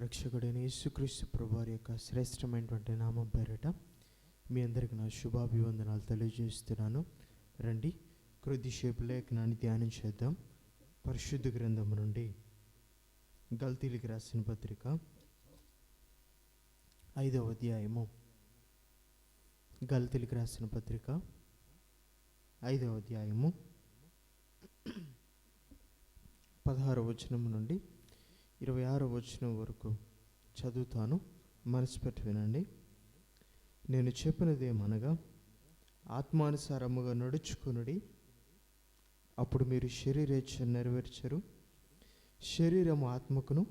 రక్షకుడైన యేసుక్రీస్తు ప్రభువారి యొక్క శ్రేష్టమైనటువంటి నామం పేరిట మీ అందరికి నా శుభాభివందనాలు తెలియజేస్తున్నాను. రండి, కొద్దిసేపు లేఖనాన్ని ధ్యానం చేద్దాం. పరిశుద్ధ గ్రంథము నుండి గల్తీలకు రాసిన పత్రిక 5వ అధ్యాయము. గల్తీలకు రాసిన పత్రిక 5వ అధ్యాయము 16వ వచనం నుండి 26వ వచనం వరకు చదువుతాను. మనసు పెట్టి వినండి. నేను చెప్పినదేమనగా, ఆత్మానుసారముగా నడుచుకునుడి, అప్పుడు మీరు శరీరేచ్ఛ నెరవేర్చరు. శరీరము ఆత్మకును,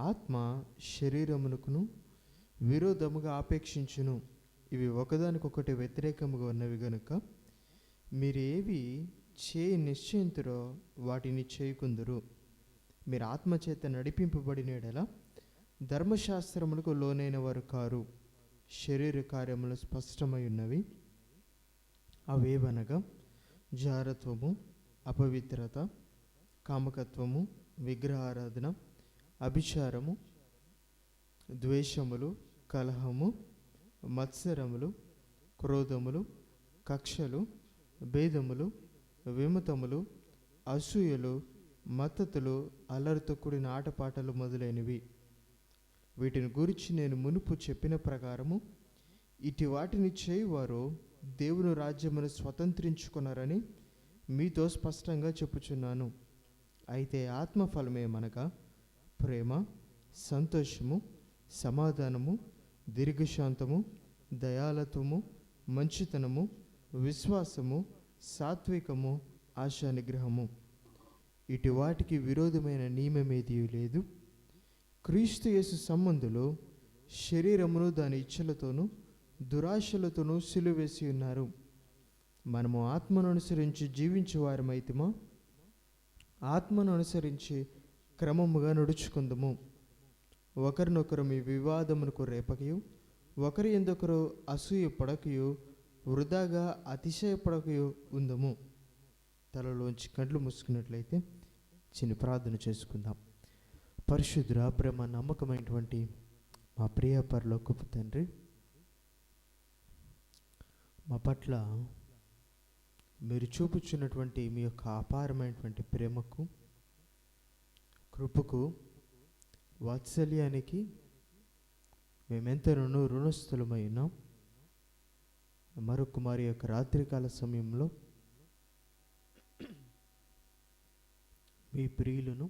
ఆత్మ శరీరమునకును విరోధముగా ఆపేక్షించును. ఇవి ఒకదానికొకటి వ్యతిరేకముగా ఉన్నవి గనుక మీరు ఏవి చేయి నిశ్చయింతురో వాటిని చేయకుందురు. మీరు ఆత్మచేత నడిపింపబడిన యెడల ధర్మశాస్త్రములకు లోనైన వారు కారు. శరీర కార్యములు స్పష్టమై ఉన్నవి. అవేవనగా జారత్వము, అపవిత్రత, కామకత్వము, విగ్రహారాధన, అభిచారము, ద్వేషములు, కలహము, మత్సరములు, క్రోధములు, కక్షలు, భేదములు, విమతములు, అసూయలు, మత్తతులు, అల్లరితో కూడిన ఆటపాటలు మొదలైనవి. వీటిని గురించి నేను మునుపు చెప్పిన ప్రకారము ఇటు వాటిని చేయువారు దేవుని రాజ్యమును స్వతంత్రించుకున్నారని మీతో స్పష్టంగా చెప్పుచున్నాను. అయితే ఆత్మఫలమేమనగా ప్రేమ, సంతోషము, సమాధానము, దీర్ఘశాంతము, దయాళత్వము, మంచితనము, విశ్వాసము, సాత్వికము, ఆశానిగ్రహము. ఇటు వాటికి విరోధమైన నియమమేదీ లేదు. క్రీస్తు యేసు సంబంధులు శరీరమును దాని ఇచ్చలతోనూ దురాశలతోనూ సిలువేసి ఉన్నారు. మనము ఆత్మను అనుసరించి జీవించేవారమైతిమా? ఆత్మను అనుసరించి క్రమముగా నడుచుకుందము. ఒకరినొకరు మీ వివాదమునకు రేపకయు, ఒకరి ఎందుకరు అసూయ పడకయు, వృధాగా అతిశయపడకయు ఉందము. తలలోంచి కండ్లు మూసుకున్నట్లయితే చిన్న ప్రార్థన చేసుకుందాం. పరిశుద్ధుర, ప్రేమ, నమ్మకమైనటువంటి మా ప్రియ పరలోకపు తండ్రి, మా పట్ల మీరు చూపుచున్నటువంటి మీ యొక్క అపారమైనటువంటి ప్రేమకు, కృపకు, వాత్సల్యానికి మేమెంతనూ రుణస్థులమై ఉన్నాం. మరొక మరి యొక్క రాత్రికాల సమయంలో మీ ప్రియులను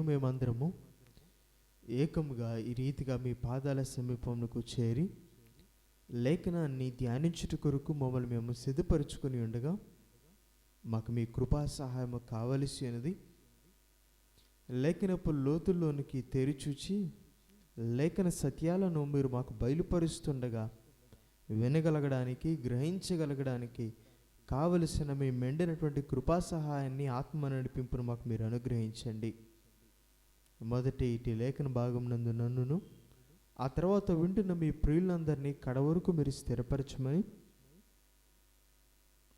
మేమందరము ఏకముగా ఈ రీతిగా మీ పాదాల సమీపమునకు చేరి లేఖనాన్ని ధ్యానించుట కొరకు మమ్మల్ని మేము సిద్ధపరుచుకొని ఉండగా మాకు మీ కృపా సహాయము కావలసి ఉన్నది. లేఖనపు లోతుల్లోనికి తెరిచూచి లేఖన సత్యాలను మీరు మాకు బయలుపరుస్తుండగా వినగలగడానికి, గ్రహించగలగడానికి కావలసిన మీ మెండినటువంటి కృపా సహాయాన్ని, ఆత్మ నడిపింపును మాకు మీరు అనుగ్రహించండి. మొదటి ఇటు లేఖన భాగం నందు నన్నును, ఆ తర్వాత వింటున్న మీ ప్రియులందరినీ కడవరకు మీరు స్థిరపరచమని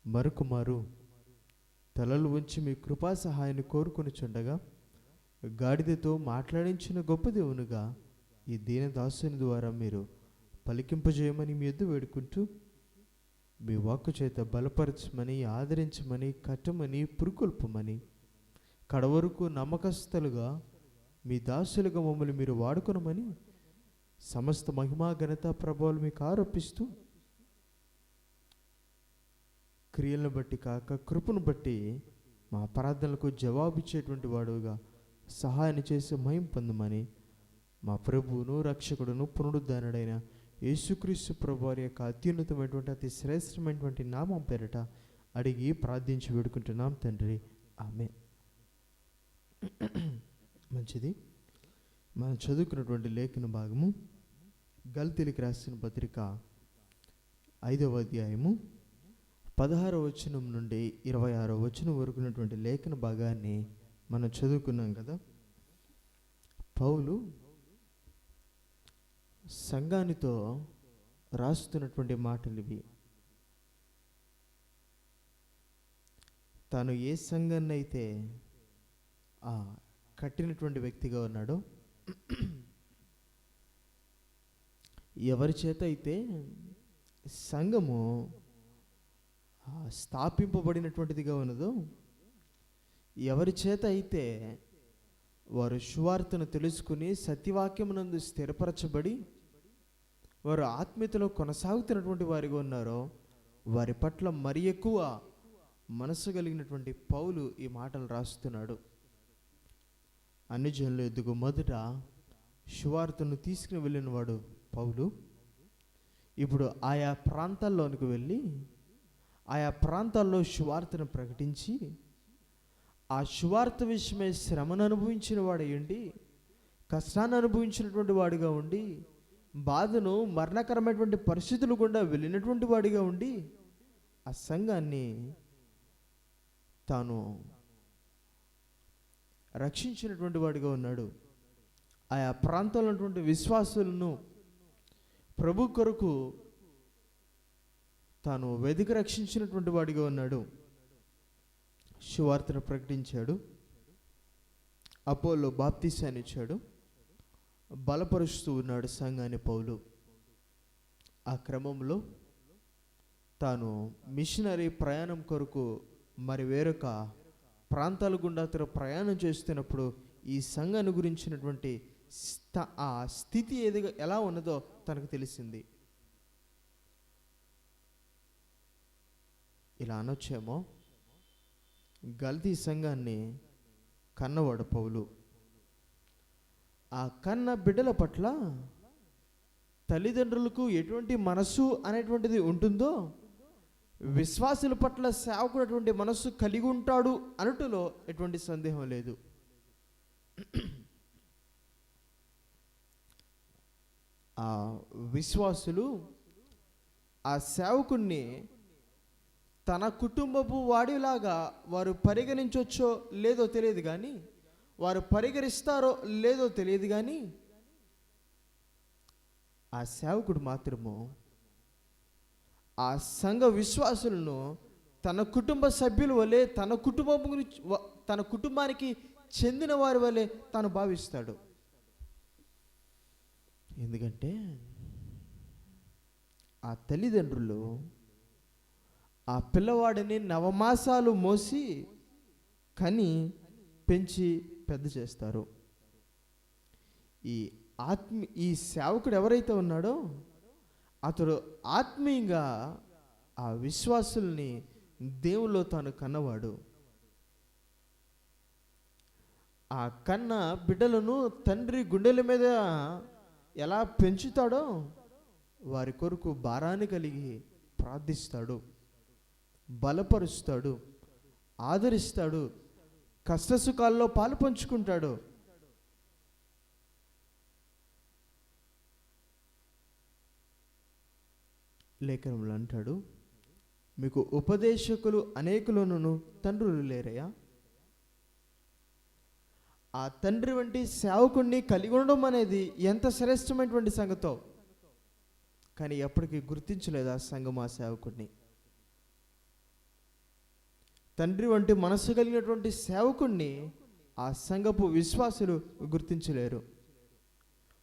మరొకమారు తలలు ఉంచి మీ కృపా సహాయాన్ని కోరుకొని చుండగా గాడిదతో మాట్లాడించిన గొప్ప దేవునుగా ఈ దీనదాసుని ద్వారా మీరు పలికింపజేయమని మీ యొద్ద వేడుకుంటూ, మీ వాక్కు చేత బలపరచమని, ఆదరించమని, కట్టమని, పురుకొల్పమని, కడవరకు నమ్మకస్తులుగా మీ దాసులుగా మమ్మల్ని మీరు వాడుకొనమని సమస్త మహిమా, ఘనత, ప్రభావాలు మీకు ఆరోపిస్తూ, క్రియలను బట్టి కాక కృపను బట్టి మా ప్రార్థనలకు జవాబిచ్చేటువంటి వాడుగా సహాయాన్ని చేసి మహిమ పొందమని మా ప్రభువును, రక్షకుడును, పునరుద్ధరణుడైన యేసుక్రీస్తు ప్రభువారి యొక్క అత్యున్నతమైనటువంటి, అతి శ్రేష్టమైనటువంటి నామం పేరిట అడిగి ప్రార్థించి వేడుకుంటున్నాం తండ్రి. ఆమేన్. మంచిది. మనం చదువుకున్నటువంటి లేఖన భాగము గల్తీలకు రాసిన పత్రిక 5వ అధ్యాయము 16వ వచనం నుండి 26వ వచనం వరకు ఉన్నటువంటి లేఖన భాగాన్ని మనం చదువుకున్నాం కదా. పౌలు సంఘానితో రాస్తున్నటువంటి మాటలు ఇవి. తాను ఏ సంఘాన్ని అయితే కట్టినటువంటి వ్యక్తిగా ఉన్నాడో ఎవరి చేత అయితే సంఘము స్థాపింపబడినటువంటిదిగా ఉన్నదో, ఎవరి చేత అయితే వారు సువార్తను తెలుసుకుని సత్యవాక్యమునందు స్థిరపరచబడి వారు ఆత్మీయతలో కొనసాగుతున్నటువంటి వారిగా ఉన్నారో, వారి పట్ల మరి ఎక్కువ మనసు కలిగినటువంటి పౌలు ఈ మాటలు రాస్తున్నాడు. అన్ని జనుల ఎదుగు మొదట సువార్తను తీసుకుని వెళ్ళిన వాడు పౌలు. ఇప్పుడు ఆయా ప్రాంతాల్లోనికి వెళ్ళి ఆయా ప్రాంతాల్లో సువార్తను ప్రకటించి ఆ సువార్త విషయమై శ్రమను అనుభవించిన వాడయ్యండి, కష్టాన్ని అనుభవించినటువంటి వాడిగా ఉండి, బాధను మరణకరమైనటువంటి పరిస్థితులు గుండా వెళ్ళినటువంటి వాడిగా ఉండి ఆ సంఘాన్ని తాను రక్షించినటువంటి వాడిగా ఉన్నాడు. ఆయా ప్రాంతాల్లో ఉన్నటువంటి విశ్వాసులను ప్రభు కొరకు తాను వెదికి రక్షించినటువంటి వాడిగా ఉన్నాడు. సువార్తను ప్రకటించాడు, అపోల్లో బాప్తిసాన్ని ఇచ్చాడు, బలపరుస్తూ ఉన్నాడు సంఘాన్ని పౌలు. ఆ క్రమంలో తాను మిషనరీ ప్రయాణం కొరకు మరి వేరొక ప్రాంతాల గుండా అతను ప్రయాణం చేస్తున్నప్పుడు ఈ సంఘాన్ని గురించినటువంటి ఆ స్థితి ఎలా ఉన్నదో తనకు తెలిసింది. ఇలా అనొచ్చేమో, గల్తీ సంఘాన్ని కన్నవాడు పౌలు. ఆ కన్న బిడ్డల పట్ల తల్లిదండ్రులకు ఎటువంటి మనసు అనేటువంటిది ఉంటుందో, విశ్వాసుల పట్ల సేవకుడు అటువంటి మనస్సు కలిగి ఉంటాడు అనుటలో ఎటువంటి సందేహం లేదు. ఆ విశ్వాసులు ఆ సేవకుణ్ణి తన కుటుంబపు వాడిలాగా వారు పరిగణించవచ్చో లేదో తెలియదు కానీ, వారు పరిగణిస్తారో లేదో తెలియదు కానీ, ఆ సేవకుడు మాత్రము ఆ సంఘ విశ్వాసులను తన కుటుంబ సభ్యుల వలె, తన కుటుంబానికి చెందిన వారి వలె తాను భావిస్తాడు. ఎందుకంటే ఆ తల్లిదండ్రులు ఆ పిల్లవాడిని నవమాసాలు మోసి కని పెంచి పెద్ద చేస్తారు. ఈ సేవకుడు ఎవరైతే ఉన్నాడో అతడు ఆత్మీయంగా ఆ విశ్వాసుల్ని దేవుల్లో తాను కన్నవాడు. ఆ కన్న బిడ్డలను తండ్రి గుండెల మీద ఎలా పెంచుతాడో వారి కొరకు భారాన్ని కలిగి ప్రార్థిస్తాడు, బలపరుస్తాడు, ఆదరిస్తాడు, కష్టసుఖాల్లో పాలు పంచుకుంటాడు. లేఖనంలో అంటాడు, మీకు ఉపదేశకులు అనేకులను తండ్రులు లేరయ్యా. ఆ తండ్రి వంటి సేవకుణ్ణి కలిగి ఉండడం అనేది ఎంత శ్రేష్టమైనటువంటి సంగతో, కానీ ఎప్పటికీ గుర్తించలేదు ఆ సంఘం ఆ సేవకుడిని. తండ్రి వంటి మనసు కలిగినటువంటి సేవకుణ్ణి ఆ సంఘపు విశ్వాసులు గుర్తించలేరు.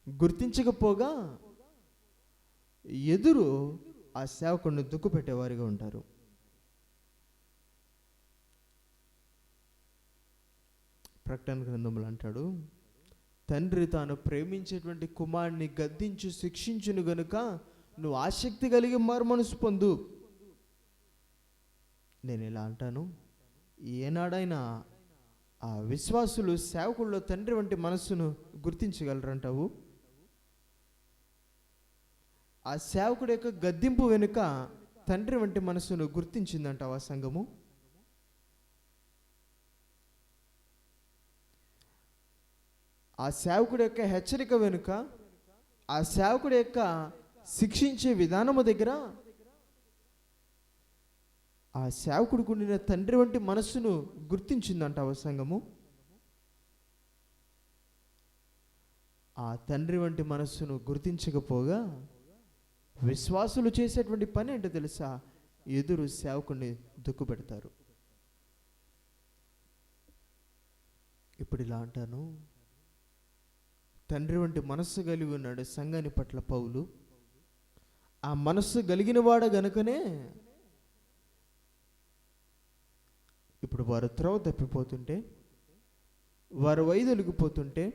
గుర్తించకపోగా ఎదురు ఆ సేవకుడిని దుక్కు పెట్టేవారిగా ఉంటారు. ప్రకటన గ్రంథంలో అంటాడు, తండ్రి తాను ప్రేమించేటువంటి కుమారుని గద్దించి శిక్షించును గనుక నువ్వు ఆసక్తి కలిగి మారుమనసు పొందు. నేను ఇలా అంటాను, ఏనాడైనా ఆ విశ్వాసులు సేవకుల్లో తండ్రి వంటి మనస్సును గుర్తించగలరంటావు? ఆ సేవకుడి యొక్క గద్దింపు వెనుక తండ్రి వంటి మనస్సును గుర్తించిందంటావు ఆ సంఘము? ఆ సేవకుడి యొక్క హెచ్చరిక వెనుక, ఆ సేవకుడి యొక్క శిక్షించే విధానము దగ్గర ఆ సేవకుడికి ఉండిన తండ్రి వంటి మనస్సును గుర్తించిందంటావా సంఘము? ఆ తండ్రి వంటి మనస్సును గుర్తించకపోగా విశ్వాసులు చేసేటువంటి పని ఏంటో తెలుసా? ఎదురు సేవకుడిని దుక్కు పెడతారు. ఇప్పుడు ఇలా అంటాను, తండ్రి వంటి మనస్సు కలిగి ఉన్నాడు సంఘాని పట్ల పౌలు. ఆ మనస్సు కలిగిన వాడు గనుకనే ఇప్పుడు వారు త్రోవ తప్పిపోతుంటే, వారు వైదొలిగిపోతుంటే,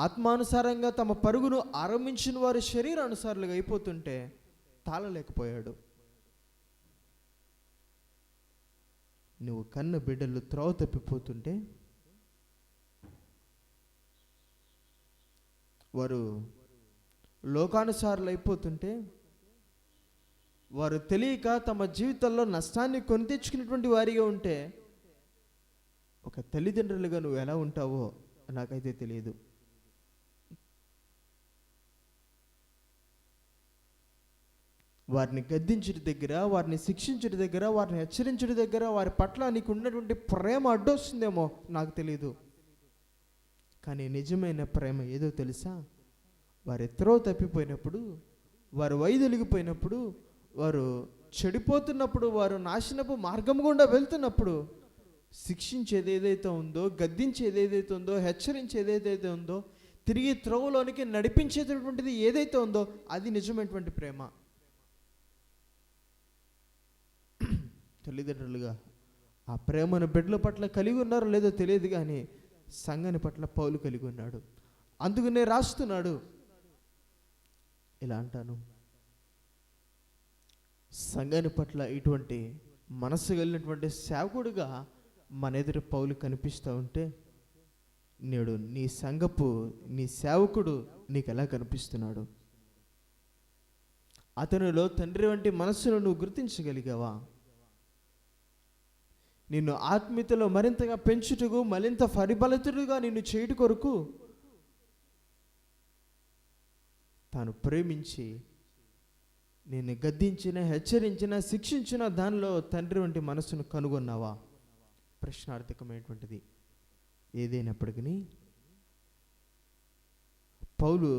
ఆత్మానుసారంగా తమ పరుగును ఆరంభించిన వారు శరీరానుసారులుగా అయిపోతుంటే తాళలేకపోయాడు. నువ్వు కన్న బిడ్డలు త్రోవ తప్పిపోతుంటే, వారు లోకానుసారులు అయిపోతుంటే, వారు తెలియక తమ జీవితంలో నష్టాన్ని కొని తెచ్చుకున్నటువంటి వారిగా ఉంటే, ఒక తల్లిదండ్రులుగా నువ్వు ఎలా ఉంటావో నాకైతే తెలియదు. వారిని గద్దించడం దగ్గర, వారిని శిక్షించడం దగ్గర, వారిని హెచ్చరించడం దగ్గర వారి పట్ల నీకు ఉన్నటువంటి ప్రేమ అడ్డొస్తుందేమో నాకు తెలియదు. కానీ నిజమైన ప్రేమ ఏదో తెలుసా? వారు ఎత్రో తప్పిపోయినప్పుడు, వారు వైదొలిగిపోయినప్పుడు, వారు చెడిపోతున్నప్పుడు, వారు నాశనపు మార్గం గుండా వెళ్తున్నప్పుడు శిక్షించేది ఏదైతే ఉందో, గద్దించేది ఏదైతే ఉందో, హెచ్చరించేది ఏదైతే ఉందో, తిరిగి త్రోవలోనికి నడిపించేటటువంటిది ఏదైతే ఉందో అది నిజమైనటువంటి ప్రేమ. తల్లిదండ్రులుగా ఆ ప్రేమను బిడ్డల పట్ల కలిగి ఉన్నారో లేదో తెలియదు, కానీ సంఘాని పట్ల పౌలు కలిగి ఉన్నాడు. అందుకనే రాస్తున్నాడు ఇలా అంటాను, సంఘాని పట్ల ఇటువంటి మనసు కలిగినటువంటి సేవకుడుగా మన ఎదురు పౌలు కనిపిస్తూ ఉంటే, నేడు నీ సేవకుడు నీకు ఎలా కనిపిస్తున్నాడు? అతనిలో తండ్రి వంటి మనస్సును నువ్వు గుర్తించగలిగావా? నిన్ను ఆత్మీయతలో మరింతగా పెంచుటకు, మరింత పరిబలితుడుగా నిన్ను చేయుట కొరకు తాను ప్రేమించి నిన్ను గద్దించిన, హెచ్చరించిన, శిక్షించిన దానిలో తండ్రి వంటి మనసును కనుగొన్నావా? ప్రశ్నార్థకమైనటువంటిది. ఏదైనప్పటికీ పౌలు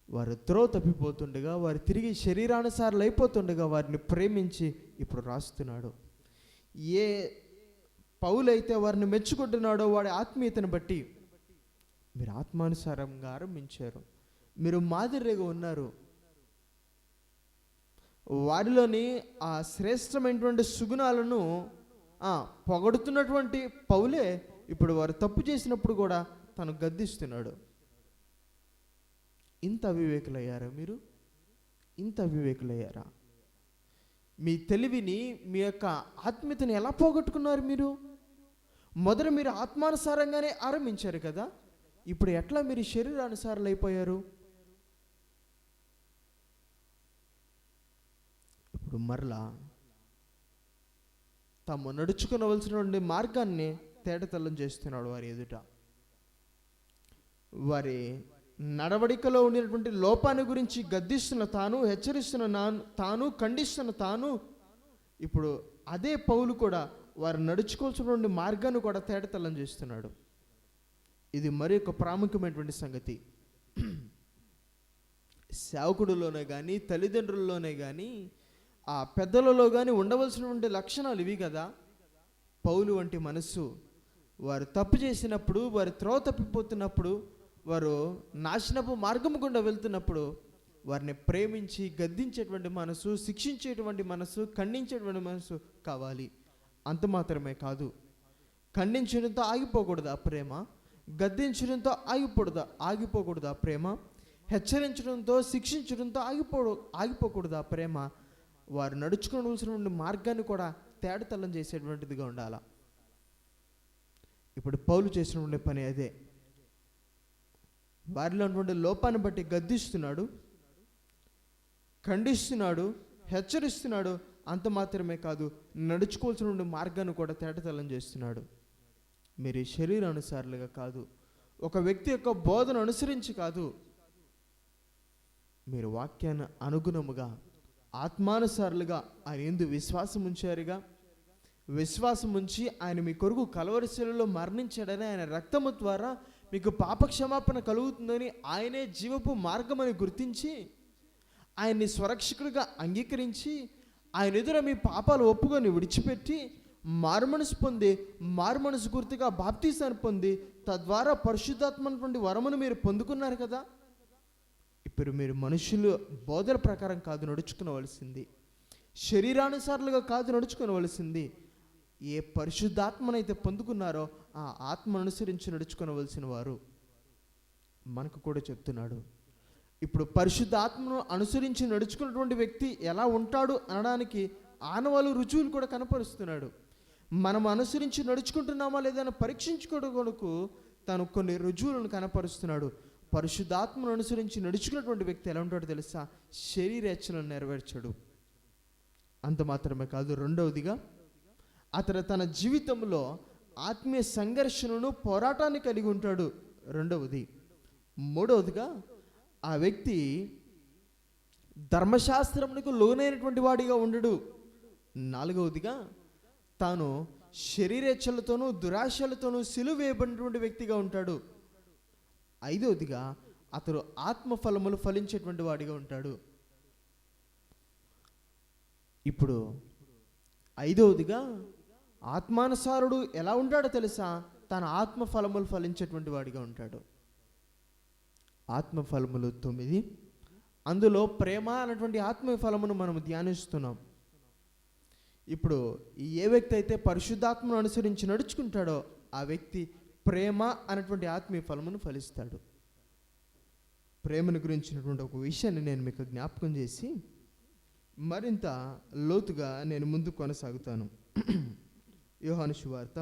వారు త్రోవ తప్పిపోతుండగా, వారు తిరిగి శరీరానుసారులు అయిపోతుండగా వారిని ప్రేమించి ఇప్పుడు రాస్తున్నాడు. ఏ పౌలు అయితే వారిని మెచ్చుకుంటున్నాడో వాడి ఆత్మీయతను బట్టి, మీరు ఆత్మానుసారంగా ఆరంభించారు, మీరు మాదిరిగా ఉన్నారు, వారిలోని ఆ శ్రేష్టమైనటువంటి సుగుణాలను పొగడుతున్నటువంటి పౌలే ఇప్పుడు వారు తప్పు చేసినప్పుడు కూడా తను గద్దిస్తున్నాడు. ఇంత అవివేకులయ్యారా మీరు? ఇంత అవివేకులయ్యారా? మీ తెలివిని, మీ యొక్క ఆత్మీయతని ఎలా పోగొట్టుకున్నారు మీరు? మొదట మీరు ఆత్మానుసారంగానే ఆరంభించారు కదా, ఇప్పుడు ఎట్లా మీరు శరీరానుసారాలు అయిపోయారు? ఇప్పుడు మరలా తాము నడుచుకునవలసినటువంటి మార్గాన్ని తేటతెల్లం చేస్తున్నాడు వారి ఎదుట. వారి నడవడికలో ఉండేటువంటి లోపాన్ని గురించి గద్దిస్తున్న తాను, హెచ్చరిస్తున్న తాను, ఖండిస్తున్న తాను, ఇప్పుడు అదే పౌలు కూడా వారు నడుచుకోవాల్సినటువంటి మార్గాన్ని కూడా తేటతెల్లం చేస్తున్నాడు. ఇది మరి ఒక ప్రాముఖ్యమైనటువంటి సంగతి. సేవకుడిలోనే కానీ, తల్లిదండ్రుల్లోనే కానీ, ఆ పెద్దలలో కానీ ఉండవలసినటువంటి లక్షణాలు ఇవి కదా. పౌలు వంటి మనస్సు, వారు తప్పు చేసినప్పుడు, వారు త్రోవ తప్పిపోతున్నప్పుడు, వారు నాశనపు మార్గము గుండా వెళ్తున్నప్పుడు వారిని ప్రేమించి గద్దించేటువంటి మనసు, శిక్షించేటువంటి మనసు, ఖండించేటువంటి మనసు కావాలి. అంత మాత్రమే కాదు, ఖండించడంతో ఆగిపోకూడదు ఆ ప్రేమ, గద్దించడంతో ఆగిపోకూడదు ఆ ప్రేమ, హెచ్చరించడంతో, శిక్షించడంతో ఆగిపోకూడదు ఆ ప్రేమ. వారు నడుచుకోవలసిన మార్గాన్ని కూడా తేటతెల్లం చేసేటువంటిదిగా ఉండాలి. ఇప్పుడు పౌలు చేసినటువంటి పని అదే. వారిలో ఉన్నటువంటి లోపాన్ని బట్టి గద్దిస్తున్నాడు, ఖండిస్తున్నాడు, హెచ్చరిస్తున్నాడు. అంత మాత్రమే కాదు, నడుచుకోవాల్సిన మార్గాన్ని కూడా తేటతెల్లం చేస్తున్నాడు. మీరు శరీరానుసారులుగా కాదు, ఒక వ్యక్తి యొక్క బోధన అనుసరించి కాదు, మీరు వాక్యాన్ని అనుగుణముగా, ఆత్మానుసారులుగా ఆయన యందు విశ్వాసం ఉంచారుగా, విశ్వాసం ఉంచి ఆయన మీ కొరకు కలవరి శిలువలో మరణించాడని, ఆయన రక్తము ద్వారా మీకు పాపక్షమాపణ కలుగుతుందని, ఆయనే జీవపు మార్గమని గుర్తించి, ఆయన్ని స్వరక్షకుడిగా అంగీకరించి, ఆయన ఎదుర మీ పాపాలు ఒప్పుకొని విడిచిపెట్టి, మారుమనసు పొంది, మారుమనసు గుర్తుగా బాప్తీసాన్ని పొంది, తద్వారా పరిశుద్ధాత్మ అన్నటువంటి వరమును మీరు పొందుకున్నారు కదా. ఇప్పుడు మీరు మనుషులు బోధల ప్రకారం కాదు నడుచుకునవలసింది, శరీరానుసారులుగా కాదు నడుచుకోవలసింది. ఏ పరిశుద్ధాత్మనైతే పొందుకున్నారో ఆ ఆత్మను అనుసరించి నడుచుకోవలసిన వారు మనకు కూడా చెప్తున్నాడు. ఇప్పుడు పరిశుద్ధాత్మను అనుసరించి నడుచుకున్నటువంటి వ్యక్తి ఎలా ఉంటాడు అనడానికి ఆనవాళ్ళు రుజువులు కూడా కనపరుస్తున్నాడు. మనం అనుసరించి నడుచుకుంటున్నామా లేదా అని పరీక్షించుకోవడం కొరకు తను కొన్ని రుజువులను కనపరుస్తున్నాడు. పరిశుద్ధాత్మను అనుసరించి నడుచుకున్నటువంటి వ్యక్తి ఎలా ఉంటాడో తెలుసా? శరీరేచ్ఛలను నెరవేర్చడు. అంత మాత్రమే కాదు, రెండవదిగా అతను తన జీవితంలో ఆత్మీయ సంఘర్షణను పోరాటాన్ని కలిగి ఉంటాడు. రెండవది. మూడవదిగా ఆ వ్యక్తి ధర్మశాస్త్రమునకు లోనైనటువంటి వాడిగా ఉండడు. నాలుగవదిగా తాను శరీరేచ్ఛలతోనూ దురాశలతోనూ సిలువ వేయబడినటువంటి వ్యక్తిగా ఉంటాడు. ఐదవదిగా అతడు ఆత్మఫలములు ఫలించేటువంటి వాడిగా ఉంటాడు. ఇప్పుడు ఐదవదిగా ఆత్మానుసారుడు ఎలా ఉంటాడో తెలుసా? తన ఆత్మఫలములు ఫలించేటువంటి వాడిగా ఉంటాడు. ఆత్మఫలములు 9, అందులో ప్రేమ అనేటువంటి ఆత్మఫలమును మనం ధ్యానిస్తున్నాం. ఇప్పుడు ఏ వ్యక్తి అయితే పరిశుద్ధాత్మను అనుసరించి నడుచుకుంటాడో ఆ వ్యక్తి ప్రేమ అనేటువంటి ఆత్మీయ ఫలమును ఫలిస్తాడు. ప్రేమను గురించినటువంటి ఒక విషయాన్ని నేను మీకు జ్ఞాపకం చేసి మరింత లోతుగా నేను ముందు కొనసాగుతాను. యోహాను సువార్త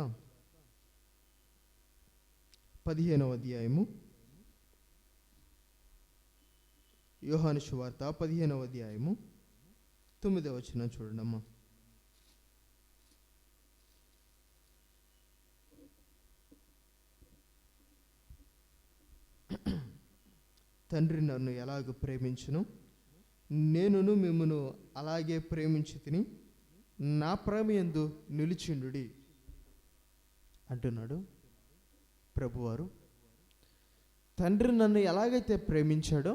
15వ అధ్యాయము. యోహాను సువార్త 15వ అధ్యాయము 9వ వచనం చూడండమ్మా. తండ్రి నన్ను ఎలాగ ప్రేమించును, నేనును మిమ్మును అలాగే ప్రేమించి తిని నా ప్రేమ యందు నిలిచిండుడి అంటున్నాడు ప్రభువారు. తండ్రి నన్ను ఎలాగైతే ప్రేమించాడో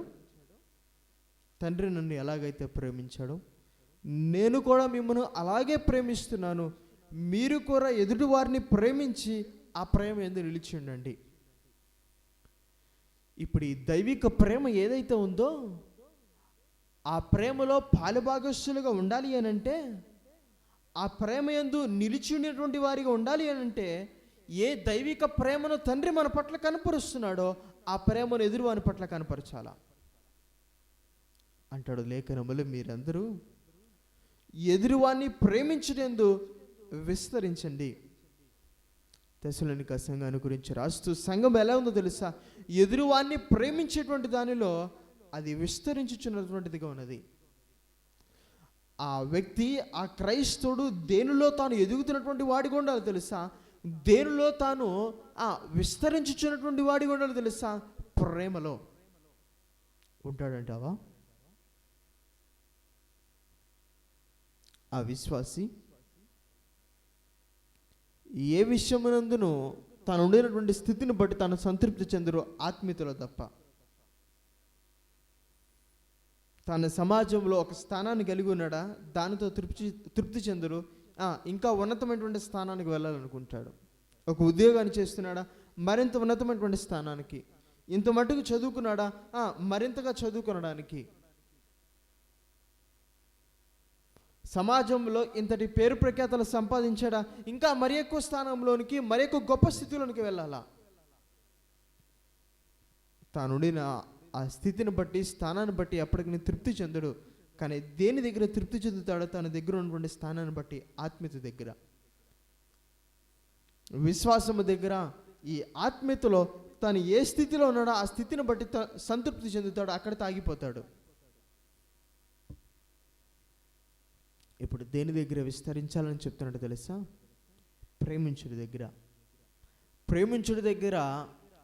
నేను కూడా మిమ్మల్ని అలాగే ప్రేమిస్తున్నాను. మీరు కూడా ఎదుటి వారిని ప్రేమించి ఆ ప్రేమ యందు నిలిచి ఉండండి. ఇప్పుడు ఈ దైవిక ప్రేమ ఏదైతే ఉందో ఆ ప్రేమలో పాలుభాగస్సులుగా ఉండాలి అనంటే, ఆ ప్రేమ యందు నిలిచి ఉండేటువంటి వారిగా ఉండాలి అనంటే, ఏ దైవిక ప్రేమను తండ్రి మన పట్ల కనపరుస్తున్నాడో ఆ ప్రేమను ఎదురువాని పట్ల కనపరచాలా అంటాడు లేఖనములు. మీరందరూ ఎదురువాన్ని ప్రేమించుటందు విస్తరించండి. తెస్సలోనిక సంఘాన్ని గురించి రాస్తూ సంఘం ఎలా ఉందో తెలుసా? ఎదురువాన్ని ప్రేమించేటువంటి దానిలో అది విస్తరించుచున్నటువంటిదిగా ఉన్నది. ఆ వ్యక్తి, ఆ క్రైస్తవుడు దేనిలో తాను ఎదుగుతున్నటువంటి వాడిగా ఉండాలి తెలుసా? దేనిలో తాను విస్తరించుచున్నటువంటి వాడిగా ఉండాలి తెలుసా? ప్రేమలో ఉంటాడంటావా? ఆ విశ్వాసి ఏ విషయమునందును తాను ఉండినటువంటి స్థితిని బట్టి తాను సంతృప్తి చెందరు ఆత్మీయతలో తప్ప. తన సమాజంలో ఒక స్థానాన్ని కలిగి ఉన్నాడా, దానితో తృప్తి చెందరు. ఇంకా ఉన్నతమైనటువంటి స్థానానికి వెళ్ళాలనుకుంటాడు. ఒక ఉద్యోగాన్ని చేస్తున్నాడా, మరింత ఉన్నతమైనటువంటి స్థానానికి. ఇంత మటుకు చదువుకున్నాడా, మరింతగా చదువుకొనడానికి. సమాజంలో ఇంతటి పేరు ప్రఖ్యాతలు సంపాదించాడా, ఇంకా మరి ఎక్కువ స్థానంలోనికి, మరి ఎక్కువ గొప్ప స్థితిలోనికి వెళ్ళాలా. తానుండిన ఆ స్థితిని బట్టి, స్థానాన్ని బట్టి ఎప్పటికీ తృప్తి చెందడు. కానీ దేని దగ్గర తృప్తి చెందుతాడో? తన దగ్గర ఉన్నటువంటి స్థానాన్ని బట్టి, ఆత్మీయత దగ్గర, విశ్వాసము దగ్గర. ఈ ఆత్మీయతలో తాను ఏ స్థితిలో ఉన్నాడో ఆ స్థితిని బట్టి సంతృప్తి చెందుతాడు, అక్కడ తాగిపోతాడు. ఇప్పుడు దేని దగ్గర విస్తరించాలని చెప్తున్నాడు తెలుసా? ప్రేమించుడి దగ్గర. ప్రేమించుడి దగ్గర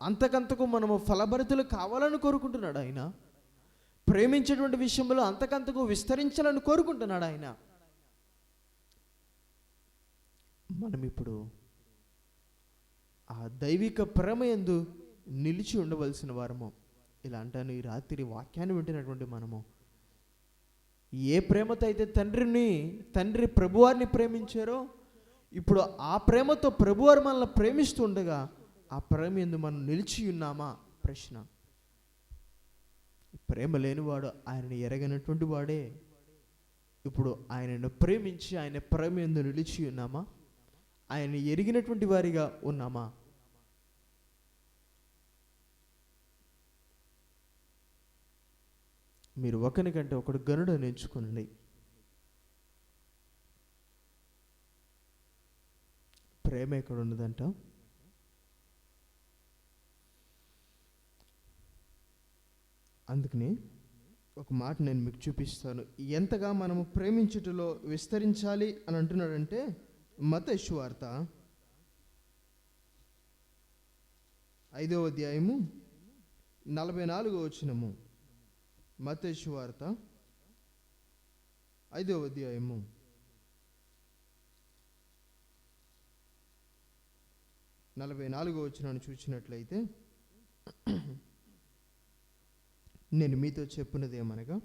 అంతకంతకు మనము ఫలభరితులు కావాలని కోరుకుంటున్నాడు ఆయన. ప్రేమించేటువంటి విషయంలో అంతకంతకు విస్తరించాలని కోరుకుంటున్నాడు ఆయన. మనం ఇప్పుడు ఆ దైవిక ప్రేమ యందు నిలిచి ఉండవలసిన వారము. ఇలా అంటాను, ఈ రాత్రి వాక్యాన్ని వింటున్నటువంటి మనము ఏ ప్రేమతో అయితే తండ్రి ప్రభువారిని ప్రేమించారో, ఇప్పుడు ఆ ప్రేమతో ప్రభువారు మనల్ని ప్రేమిస్తూ ఉండగా ఆ ప్రేమ యందు మనం నిలిచి ఉన్నామా ప్రశ్న. ప్రేమ లేనివాడు ఆయనని ఎరగనటువంటి వాడే. ఇప్పుడు ఆయనను ప్రేమించి ఆయన ప్రేమ యందు నిలిచి ఉన్నామా? ఆయన ఎరిగినటువంటి వారిగా ఉన్నామా? మీరు ఒకరికంటే ఒకడు గనుడు ఎంచుకోనండి. ప్రేమ ఎక్కడ ఉన్నదంట? అందుకని ఒక మాట నేను మీకు చూపిస్తాను. ఎంతగా మనము ప్రేమించుటలో విస్తరించాలి అని అంటున్నాడంటే, మత్తయి సువార్త 5వ అధ్యాయము 44వ వచనము. మత్తయి సువార్త 5వ అధ్యాయము 44వ వచనాన్ని చూసినట్లయితే, నేను మీతో చెప్పున్నది ఏమనగా,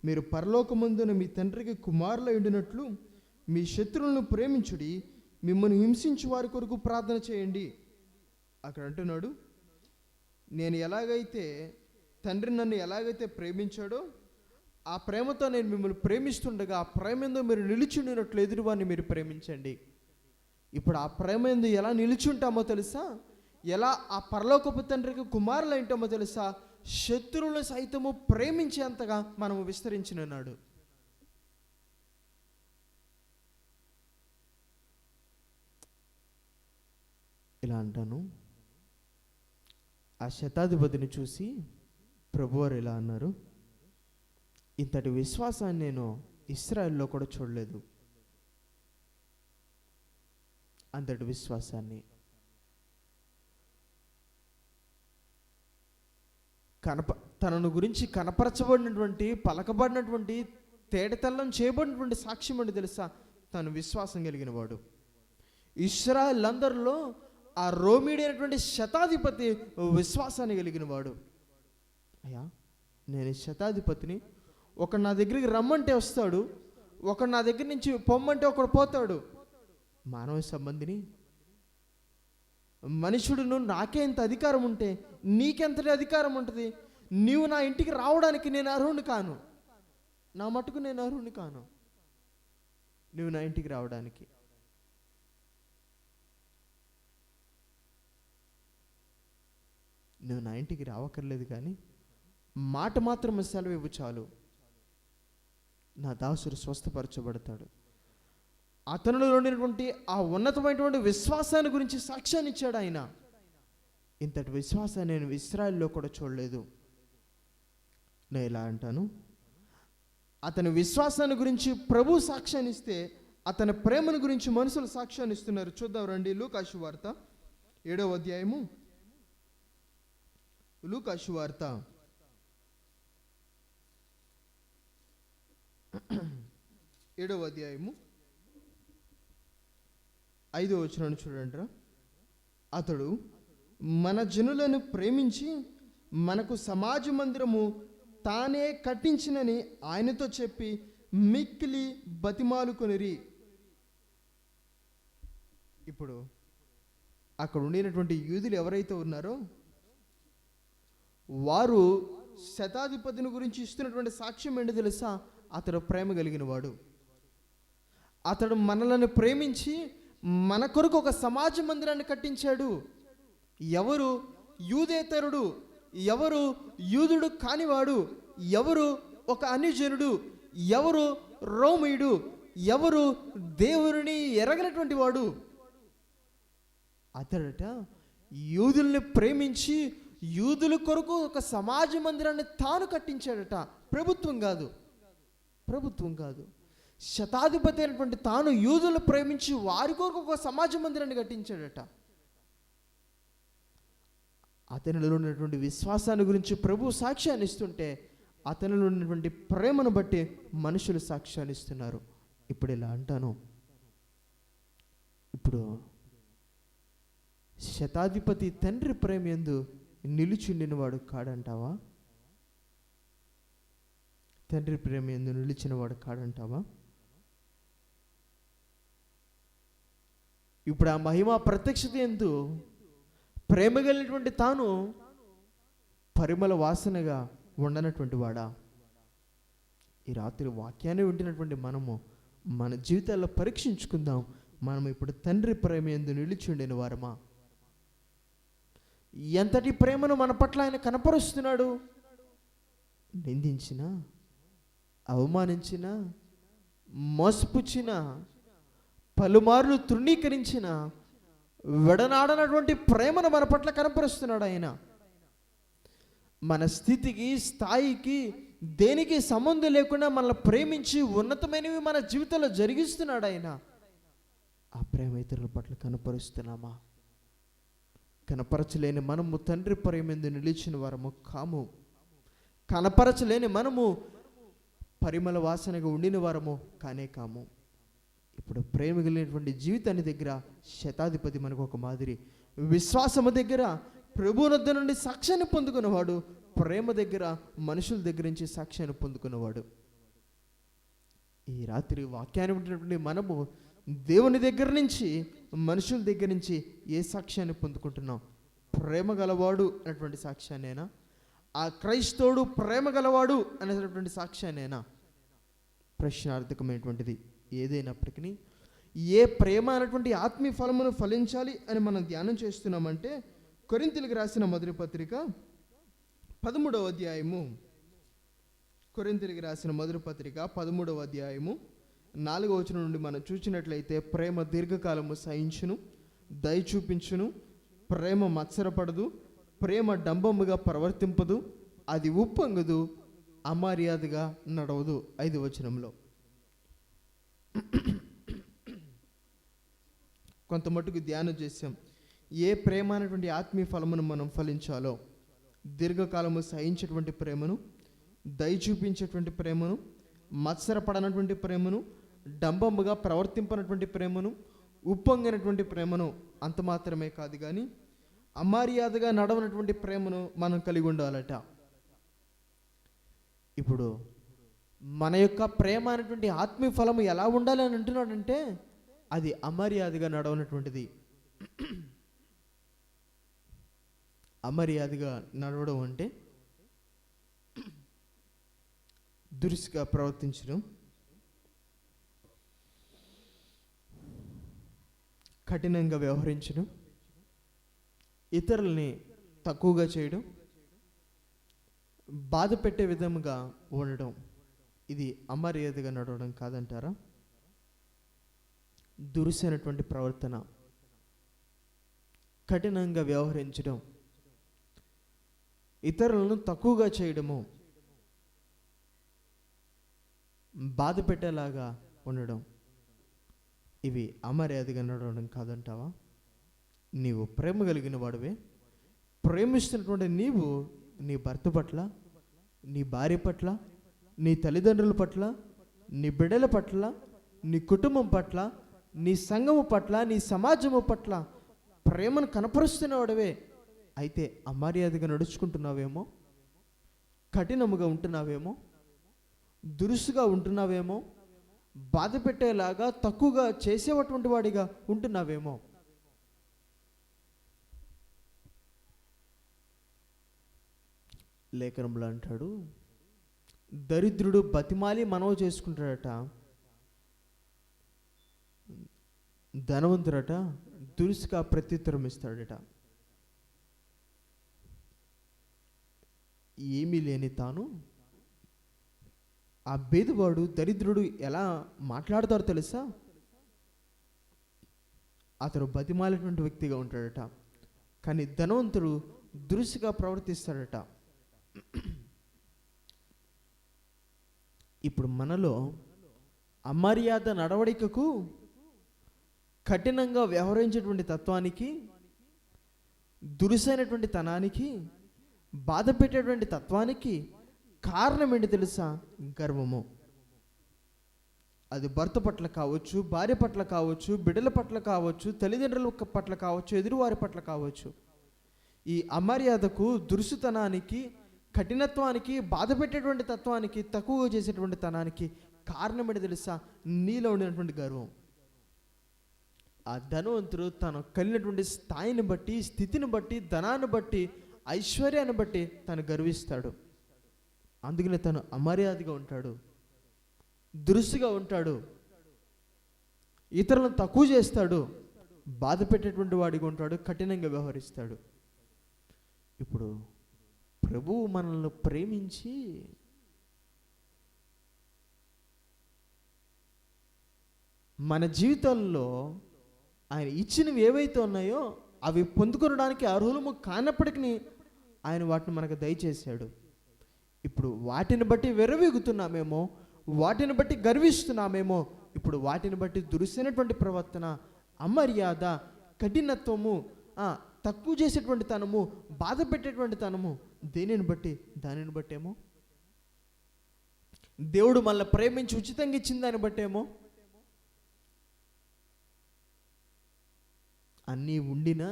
మీరు పరలోకమందున మీ తండ్రికి కుమారులై ఉండినట్లు మీ శత్రువులను ప్రేమించుడి, మిమ్మల్ని హింసించు వారి కొరకు ప్రార్థన చేయండి. అక్కడ అంటున్నాడు, నేను ఎలాగైతే తండ్రి నన్ను ఎలాగైతే ప్రేమించాడో ఆ ప్రేమతో నేను మిమ్మల్ని ప్రేమిస్తుండగా ఆ ప్రేమేందో మీరు నిలిచిండినట్లు ఎదురువారిని మీరు ప్రేమించండి. ఇప్పుడు ఆ ప్రేమేందు ఎలా నిలిచుంటామో తెలుసా? ఎలా ఆ పరలోకపు తండ్రికి కుమారులు ఏంటామో తెలుసా? శత్రువులు సైతము ప్రేమించేంతగా మనము విస్తరించినాడు. ఇలా అంటాను, ఆ శతాధిపతిని చూసి ప్రభువారు ఇలా అన్నారు, ఇంతటి విశ్వాసాన్ని నేను ఇశ్రాయేల్లో కూడా చూడలేదు. అంతటి విశ్వాసాన్ని తనను గురించి కనపరచబడినటువంటి, పలకబడినటువంటి, తేటతెల్లం చేయబడినటువంటి సాక్ష్యం అంటే తెలుసా? తను విశ్వాసం కలిగిన వాడు. ఇశ్రాయేల్ అందరిలో ఆ రోమీడైనటువంటి శతాధిపతి విశ్వాసాన్ని కలిగిన వాడు. అయ్యా, నేను శతాధిపతిని, ఒక నా దగ్గరికి రమ్మంటే వస్తాడు, ఒక నా దగ్గర నుంచి పొమ్మంటే ఒకడు పోతాడు. మానవ సంబంధిని, మనుషుడును, నాకే ఇంత అధికారం ఉంటే నీకెంతటి అధికారం ఉంటుంది? నీవు నా ఇంటికి రావడానికి నేను అర్హుని కాను, నా మటుకు నేను అర్హుని కాను నువ్వు నా ఇంటికి రావడానికి. నువ్వు నా ఇంటికి రావక్కర్లేదు, కానీ మాట మాత్రం సెలవు ఇవ్వు చాలు, నా దాసుడు స్వస్థపరచబడతాడు. అతనిలో ఉండినటువంటి ఆ ఉన్నతమైనటువంటి విశ్వాసాన్ని గురించి సాక్ష్యాన్ని ఇచ్చాడు ఆయన. ఇంతటి విశ్వాసాన్ని నేను ఇశ్రాయేల్లో కూడా చూడలేదు. నేను ఇలా అంటాను, అతని విశ్వాసాన్ని గురించి ప్రభు సాక్ష్యాన్ని ఇస్తే అతని ప్రేమను గురించి మనుషులు సాక్ష్యాన్ని ఇస్తున్నారు. చూద్దాం రండి, లూకా సువార్త 7వ అధ్యాయము. లూకా సువార్త 7వ అధ్యాయము 5వ వచనాన్ని చూడండి. అతడు మన జనులను ప్రేమించి మనకు సమాజ మందిరము తానే కట్టించినని ఆయనతో చెప్పి మిక్కిలి బతిమాలుకొనిరి. ఇప్పుడు అక్కడ ఉండినటువంటి యూదులు ఎవరైతే ఉన్నారో వారు శతాధిపతిని గురించి ఇస్తున్నటువంటి సాక్ష్యం ఏంటో తెలుసా? అతడు ప్రేమ కలిగిన వాడు. అతడు మనలను ప్రేమించి మన కొరకు ఒక సమాజ మందిరాన్ని కట్టించాడు. ఎవరు యూదేతరుడు, ఎవరు యూదుడు కానివాడు, ఎవరు ఒక అన్యజనుడు, ఎవరు రోమీయుడు, ఎవరు దేవుని ఎరగనటువంటి వాడు, అతడట యూదుల్ని ప్రేమించి యూదుల కొరకు ఒక సమాజ మందిరాన్ని తాను కట్టించాడట. ప్రభుత్వం కాదు, ప్రభుత్వం కాదు. శతాధిపతి అయినటువంటి తాను యూదులు ప్రేమించి వారి కొరకు ఒక సమాజ మందిరాన్ని కట్టించాడట. అతనిలో ఉన్నటువంటి విశ్వాసాన్ని గురించి ప్రభు సాక్ష్యాన్ని ఇస్తుంటే అతనిలో ఉన్నటువంటి ప్రేమను బట్టి మనుషులు సాక్ష్యాన్ని ఇస్తున్నారు. ఇప్పుడు ఇలా అంటాను, ఇప్పుడు శతాధిపతి తండ్రి ప్రేమ యందు నిలిచిండినవాడు కాడంటావా? తండ్రి ప్రేమ యందు నిలిచినవాడు కాడంటావా? ఇప్పుడు ఆ మహిమ ప్రత్యక్షత యందు ప్రేమ కలిగినటువంటి తాను పరిమళ వాసనగా ఉండనటువంటి వాడా? ఈ రాత్రి వాక్యాన్ని వింటున్నటువంటి మనము మన జీవితాల్లో పరీక్షించుకుందాం. మనం ఇప్పుడు తండ్రి ప్రేమ యందు నిలిచి ఉండిన వారమా? ఎంతటి ప్రేమను మన పట్ల ఆయన కనపరుస్తున్నాడు. నిందించిన, అవమానించిన, మోసపుచ్చిన, పలుమార్లు తృణీకరించిన, విడనాడనటువంటి ప్రేమను మన పట్ల కనపరుస్తున్నాడు ఆయన. మన స్థితికి, స్థాయికి, దేనికి సంబంధం లేకుండా మనల్ని ప్రేమించి ఉన్నతమైనవి మన జీవితంలో జరిగిస్తున్నాడు ఆయన. ఆ ప్రేమ ఇతరుల పట్ల కనపరుస్తున్నామా? కనపరచలేని మనము తండ్రి ప్రేమ యందు నిలిచిన వారము కాము. కనపరచలేని మనము పరిమళ వాసనగా ఉండిన వారము కానే కాము. ఇప్పుడు ప్రేమ కలిగినటువంటి జీవితాన్ని దగ్గర శతాధిపతి మనకు ఒక మాదిరి. విశ్వాసము దగ్గర ప్రభువు వద్ద నుండి సాక్ష్యాన్ని పొందుకున్నవాడు, ప్రేమ దగ్గర మనుషుల దగ్గర నుంచి సాక్ష్యాన్ని పొందుకున్నవాడు. ఈ రాత్రి వాక్యాన్ని వింటున్నటువంటి మనము దేవుని దగ్గర నుంచి, మనుషుల దగ్గర నుంచి ఏ సాక్ష్యాన్ని పొందుకుంటున్నాం? ప్రేమ గలవాడు అనేటువంటి సాక్ష్యాన్నేనా? ఆ క్రైస్తవుడు ప్రేమ గలవాడు అనేటటువంటి సాక్ష్యాన్నేనా? ప్రశ్నార్థకమైనటువంటిది. ఏదైనప్పటికీ ఏ ప్రేమ అనేటువంటి ఆత్మీయ ఫలమును ఫలించాలి అని మనం ధ్యానం చేస్తున్నామంటే, కొరింథీయులకు రాసిన మొదటి పత్రిక 13వ అధ్యాయము, కొరింథీయులకు రాసిన మొదటి పత్రిక 13వ అధ్యాయము 4వ వచనం నుండి మనం చూసినట్లయితే, ప్రేమ దీర్ఘకాలము సహించును, దయ చూపించును, ప్రేమ మత్సరపడదు, ప్రేమ డంబముగా ప్రవర్తింపదు, అది ఉప్పొంగదు, అమర్యాదగా నడవదు. 5వ వచనంలో కొంత మటుకు ధ్యానం చేసాం. ఏ ప్రేమ అనేటువంటి ఆత్మీయ ఫలమును మనం ఫలించాలో, దీర్ఘకాలము సహించేటువంటి ప్రేమను, దయ చూపించేటువంటి ప్రేమను, మత్సరపడనటువంటి ప్రేమను, డంబముగా ప్రవర్తింపనటువంటి ప్రేమను, ఉప్పొంగినటువంటి ప్రేమను, అంత మాత్రమే కాదు కానీ అమర్యాదగా నడవనటువంటి ప్రేమను మనం కలిగి ఉండాలట. ఇప్పుడు మన యొక్క ప్రేమ అనేటువంటి ఆత్మీయ ఫలము ఎలా ఉండాలి అని అంటున్నాడంటే, అది అమర్యాదగా నడవనటువంటిది. అమర్యాదగా నడవడం అంటే దురుసుగా ప్రవర్తించడం, కఠినంగా వ్యవహరించడం, ఇతరుల్ని తక్కువగా చేయడం, బాధ పెట్టే విధముగా ఉండడం, ఇది అమర్యాదగా నడవడం కాదంటారా? దురుసైనటువంటి ప్రవర్తన, కఠినంగా వ్యవహరించడం, ఇతరులను తక్కువగా చేయడము, బాధ పెట్టేలాగా ఉండడం, ఇవి అమర్యాదగా నడవడం కాదంటావా? నీవు ప్రేమ కలిగిన వాడివే. ప్రేమిస్తున్నటువంటి నీవు నీ భర్త పట్ల, నీ భార్య పట్ల, నీ తల్లిదండ్రుల పట్ల, నీ బిడ్డల పట్ల, నీ కుటుంబం పట్ల, నీ సంఘము పట్ల, నీ సమాజము పట్ల ప్రేమను కనపరుస్తున్నవాడవే. అయితే అమర్యాదగా నడుచుకుంటున్నావేమో, కఠినముగా ఉంటున్నావేమో, దురుసుగా ఉంటున్నావేమో, బాధ పెట్టేలాగా తక్కువగా చేసేటువంటి వాడిగా ఉంటున్నావేమో. లేఖనంలో అంటాడు, దరిద్రుడు బతిమాలి మనవ చేసుకుంటాడట, ధనవంతుడట దురుసుగా ప్రత్యుత్తరం ఇస్తాడట. ఏమీ లేని తాను ఆ బేదువాడు, దరిద్రుడు ఎలా మాట్లాడతారో తెలుసా? అతడు బతిమాలేటువంటి వ్యక్తిగా ఉంటాడట, కానీ ధనవంతుడు దురుసుగా ప్రవర్తిస్తాడట. ఇప్పుడు మనలో అమర్యాద నడవడికకు, కఠినంగా వ్యవహరించేటువంటి తత్వానికి, దురుసైనటువంటి తనానికి, బాధ పెట్టేటువంటి తత్వానికి కారణం ఏంటి తెలుసా? గర్వము. అది భర్త పట్ల కావచ్చు, భార్య పట్ల కావచ్చు, బిడ్డల పట్ల కావచ్చు, తల్లిదండ్రుల పట్ల కావచ్చు, ఎదురువారి పట్ల కావచ్చు. ఈ అమర్యాదకు, దురుసుతనానికి, కఠినత్వానికి, బాధ పెట్టేటువంటి తత్వానికి, తక్కువగా చేసేటువంటి తనానికి కారణం ఏంటి తెలుసా? నీలో ఉండినటువంటి గర్వం. ఆ ధనవంతుడు తను కలిగినటువంటి స్థాయిని బట్టి, స్థితిని బట్టి, ధనాన్ని బట్టి, ఐశ్వర్యాన్ని బట్టి తను గర్విస్తాడు. అందుకనే తను అమర్యాదగా ఉంటాడు, దురుసుగా ఉంటాడు, ఇతరులను తక్కువ చేస్తాడు, బాధ పెట్టేటువంటి వాడిగా ఉంటాడు, కఠినంగా వ్యవహరిస్తాడు. ఇప్పుడు ప్రభువు మనల్ని ప్రేమించి మన జీవితాల్లో ఆయన ఇచ్చినవి ఏవైతే ఉన్నాయో అవి పొందుకొనడానికి అర్హులము కానప్పటికీ ఆయన వాటిని మనకు దయచేశాడు. ఇప్పుడు వాటిని బట్టి విర్రవీగుతున్నామేమో, వాటిని బట్టి గర్విస్తున్నామేమో, ఇప్పుడు వాటిని బట్టి దురుసైనటువంటి ప్రవర్తన, అమర్యాద, కఠినత్వము, తక్కువ చేసేటువంటి తనము, బాధ పెట్టేటువంటి తనము, దేనిని బట్టి దానిని బట్టేమో, దేవుడు మనల్ని ప్రేమించి ఉచితంగా ఇచ్చిన దాన్ని బట్టేమో, అన్నీ ఉండినా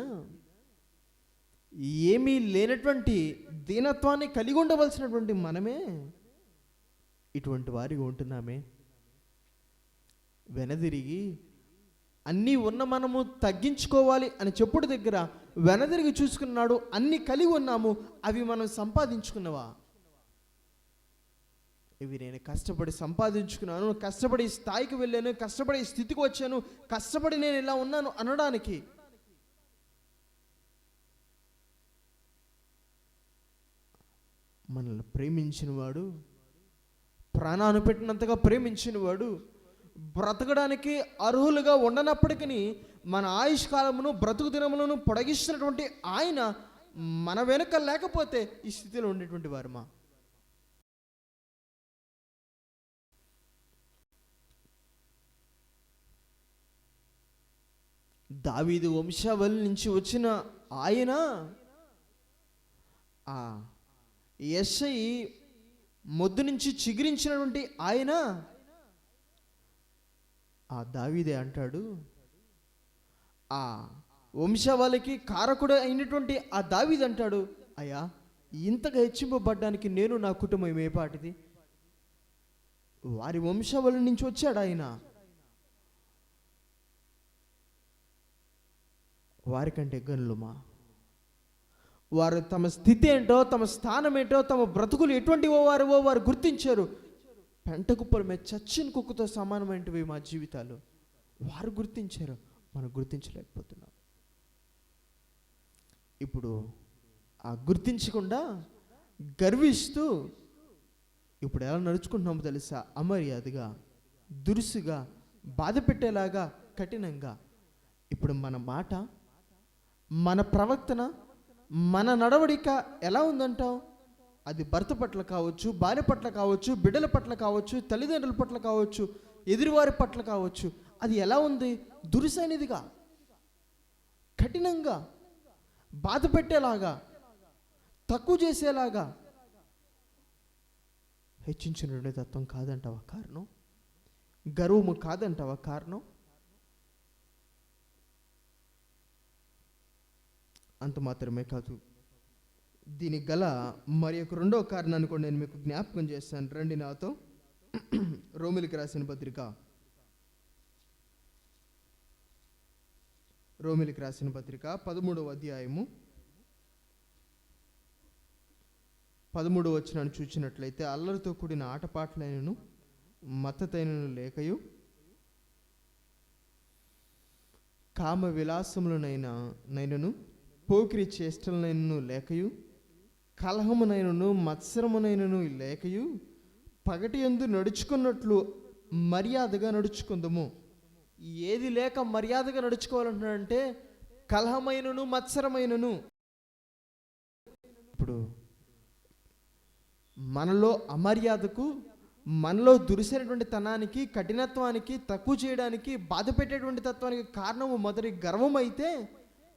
ఏమీ లేనటువంటి దీనత్వాన్ని కలిగి ఉండవలసినటువంటి మనమే ఇటువంటి వారిగా ఉంటున్నామే. వెనదిరిగి అన్నీ ఉన్న మనము తగ్గించుకోవాలి అని చెప్పుడు దగ్గర వెనదిరిగి చూసుకున్నాడు, అన్నీ కలిగి ఉన్నాము, అవి మనం సంపాదించుకున్నవా? ఇవి నేను కష్టపడి సంపాదించుకున్నాను, కష్టపడి స్థాయికి వెళ్ళాను, కష్టపడి స్థితికి వచ్చాను, కష్టపడి నేను ఇలా ఉన్నాను అనడానికి మనల్ని ప్రేమించినవాడు, ప్రాణాన్ని పెట్టినంతగా ప్రేమించినవాడు, బ్రతకడానికి అర్హులుగా ఉండనప్పటికీ మన ఆయుష్ కాలమును, బ్రతుకు దినములను పొడిగిస్తున్నటువంటి ఆయన మన వెనుక లేకపోతే ఈ స్థితిలో ఉండేటువంటి వారమా? దావీదు వంశావళి నుంచి వచ్చిన ఆయన, యెషై మొద్దు నుంచి చిగురించినటువంటి ఆయన, ఆ దావీదే అంటాడు, ఆ వంశావళికి కారకుడు అయినటువంటి ఆ దావీదు అంటాడు, అయ్యా ఇంతగా హెచ్చింపబడ్డానికి నేను నా కుటుంబం ఏ పాటిది? వారి వంశావళి నుంచి వచ్చాడు ఆయన. వారికంటే గనులుమా? వారు తమ స్థితి ఏంటో, తమ స్థానం ఏంటో, తమ బ్రతుకులు ఎటువంటివో వారు గుర్తించారు. పెంట కుప్పల మీద చచ్చిన కుక్కతో సమానమైనవి మా జీవితాలు. వారు గుర్తించారు, మనం గుర్తించలేకపోతున్నాం. ఇప్పుడు ఆ గుర్తించకుండా గర్విస్తూ ఇప్పుడు ఎలా నడుచుకుంటున్నామో తెలుసా? అమర్యాదగా, దురుసుగా, బాధ పెట్టేలాగా, కఠినంగా. ఇప్పుడు మన మాట, మన ప్రవర్తన, మన నడవడిక ఎలా ఉందంటావు? అది భర్త పట్ల కావచ్చు, భార్య పట్ల కావచ్చు, బిడ్డల పట్ల కావచ్చు, తల్లిదండ్రుల పట్ల కావచ్చు, ఎదురువారి పట్ల కావచ్చు, అది ఎలా ఉంది? దురుసైనదిగా, కఠినంగా, బాధ పెట్టేలాగా, తక్కువ చేసేలాగా. హెచ్చించిన తత్వం కాదంటావా కారణం? గర్వము కాదంటావా కారణం? అంత మాత్రమే కాదు, దీనికి గల మరి ఒక రెండవ కారణాన్ని కూడా నేను మీకు జ్ఞాపకం చేస్తాను. రండి నాతో. రోమిలికి రాసిన పత్రిక, రోమిలికి రాసిన పత్రిక 13వ అధ్యాయము 13వ వచనాన్ని చూసినట్లయితే, అల్లరితో కూడిన ఆటపాటలైనను, మత్తతైనను లేకయు, కామ విలాసములనైనను, పోకిరి చేష్టలనైనను లేకయు, కలహమునైనను మత్సరమునైనను లేకయు, పగటి యందు నడుచుకున్నట్లు మర్యాదగా నడుచుకుందాము. ఏది లేక మర్యాదగా నడుచుకోవాలంటున్నాడంటే కలహమైనను మత్సరమైనను. ఇప్పుడు మనలో అమర్యాదకు, మనలో దురుసైనటువంటి తనానికి, కఠినత్వానికి, తక్కువ చేయడానికి, బాధ పెట్టేటువంటి తత్వానికి కారణము మొదటి గర్వం అయితే,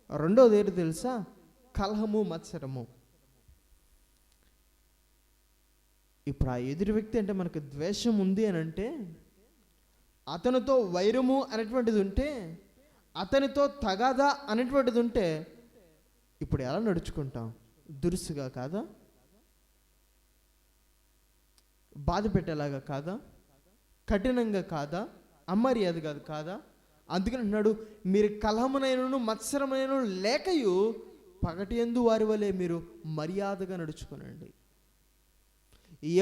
రెండోది ఏంటి తెలుసా? కలహము, మత్సరము. ఇప్పుడు ఆ ఎదురు వ్యక్తి అంటే మనకు ద్వేషం ఉంది అని అంటే, అతనితో వైరము అనేటువంటిది ఉంటే, అతనితో తగాదా అనేటువంటిది ఉంటే, ఇప్పుడు ఎలా నడుచుకుంటాం? దురుసుగా కాదా? బాధ పెట్టేలాగా కాదా? కఠినంగా కాదా? అమర్యాదగా కాదా? అందుకని అంటున్నాడు, మీరు కలహమునైనను మత్సరమైనను లేకయు పగటి యందు వారి వలె మీరు మర్యాదగా నడుచుకునండి.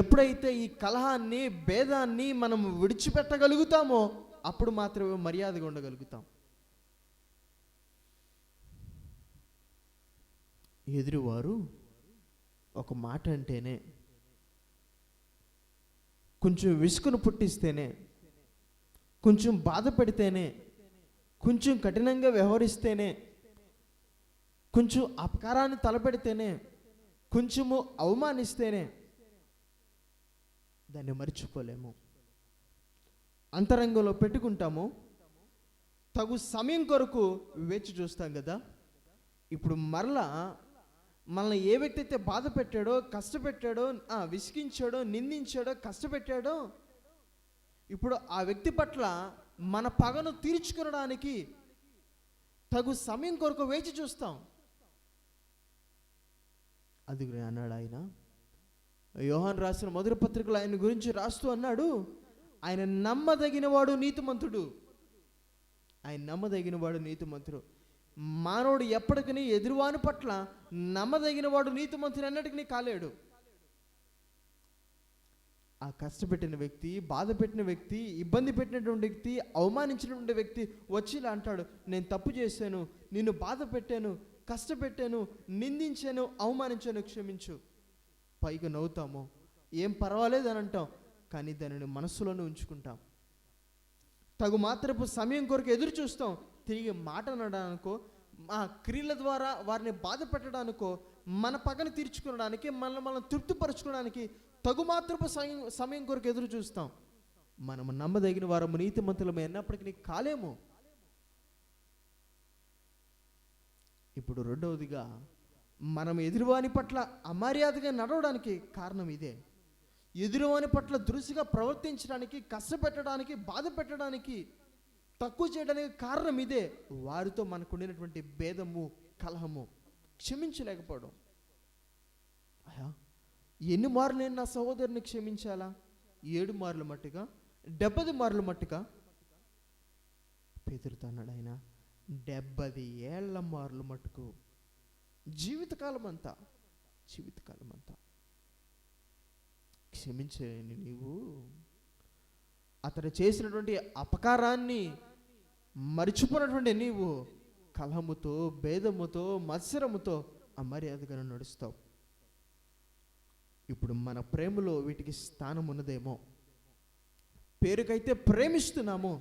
ఎప్పుడైతే ఈ కలహాన్ని, భేదాన్ని మనం విడిచిపెట్టగలుగుతామో అప్పుడు మాత్రమే మర్యాదగా ఉండగలుగుతాం. ఎదురువారు ఒక మాట అంటేనే, కొంచెం విసుగును పుట్టిస్తేనే, కొంచెం బాధ పెడితేనే, కొంచెం కఠినంగా వ్యవహరిస్తేనే, కొంచెం అపకారాన్ని తలపెడితేనే, కొంచెము అవమానిస్తేనే దాన్ని మర్చిపోలేము. అంతరంగంలో పెట్టుకుంటాము. తగు సమయం కొరకు వేచి చూస్తాం కదా. ఇప్పుడు మరలా మనల్ని ఏ వ్యక్తి అయితే బాధ పెట్టాడో, కష్టపెట్టాడో, విసిగించాడో, నిందించాడో, కష్టపెట్టాడో, ఇప్పుడు ఆ వ్యక్తి పట్ల మన పగను తీర్చుకోవడానికి తగు సమయం కొరకు వేచి చూస్తాం. అది అన్నాడు ఆయన. యోహాను రాసిన మొదటి పత్రికలో ఆయన గురించి రాస్తూ అన్నాడు, ఆయన నమ్మదగినవాడు, నీతిమంతుడు. ఆయన నమ్మదగినవాడు, నీతిమంతుడు. మానవుడు ఎప్పటికీ ఎదురువాని పట్ల నమ్మదగినవాడు, నీతిమంతుడు అన్నటికీ కాలేడు. ఆ కష్టపెట్టిన వ్యక్తి, బాధ పెట్టిన వ్యక్తి, ఇబ్బంది పెట్టినటువంటి వ్యక్తి, అవమానించినటువంటి వ్యక్తి వచ్చి ఇలా అంటాడు, నేను తప్పు చేశాను, నిన్ను బాధ పెట్టాను, కష్టపెట్టాను, నిందించాను, అవమానించాను, క్షమించు. పైగా నవ్వుతాము, ఏం పర్వాలేదు అని అంటాం, కానీ దానిని మనస్సులోనే ఉంచుకుంటాం. తగు మాత్రపు సమయం కొరకు ఎదురు చూస్తాం. తిరిగి మాట అనడానికో, మా క్రియల ద్వారా వారిని బాధ పెట్టడానికో, మన పగను తీర్చుకోవడానికి, మనం తృప్తిపరచుకోవడానికి తగు మాత్రపు సమయం కొరకు ఎదురు చూస్తాం. మనము నమ్మదగిన వారము, నీతిమంతులము అన్నప్పటికీ కాలేము. ఇప్పుడు రెండవదిగా, మనం ఎదురువాని పట్ల అమర్యాదగా నడవడానికి కారణం ఇదే. ఎదురువాని పట్ల దురుసుగా ప్రవర్తించడానికి, కష్టపెట్టడానికి, బాధ పెట్టడానికి, తక్కువ చేయడానికి కారణం ఇదే. వారితో మనకు ఉండినటువంటి భేదము, కలహము, క్షమించలేకపోవడం. అయ్యా, ఎన్ని మార్లు నేను నా సహోదరుని క్షమించాలా? 7 మార్లు మట్టుగా, 70 మార్లు మట్టుగా? పేతురుతో అన్నాడు ఆయన, 70 ఏళ్ల మార్లు మట్టుకు. జీవితకాలం అంతా క్షమించలేని నీవు అతడు చేసినటువంటి అపకారాన్ని మర్చిపోయినటువంటి నీవు కలహముతో, భేదముతో, మత్సరముతో అమర్యాదగా నడుస్తావు. ఇప్పుడు మన ప్రేమలో వీటికి స్థానం ఉన్నదేమో. పేరుకైతే ప్రేమిస్తున్నాము,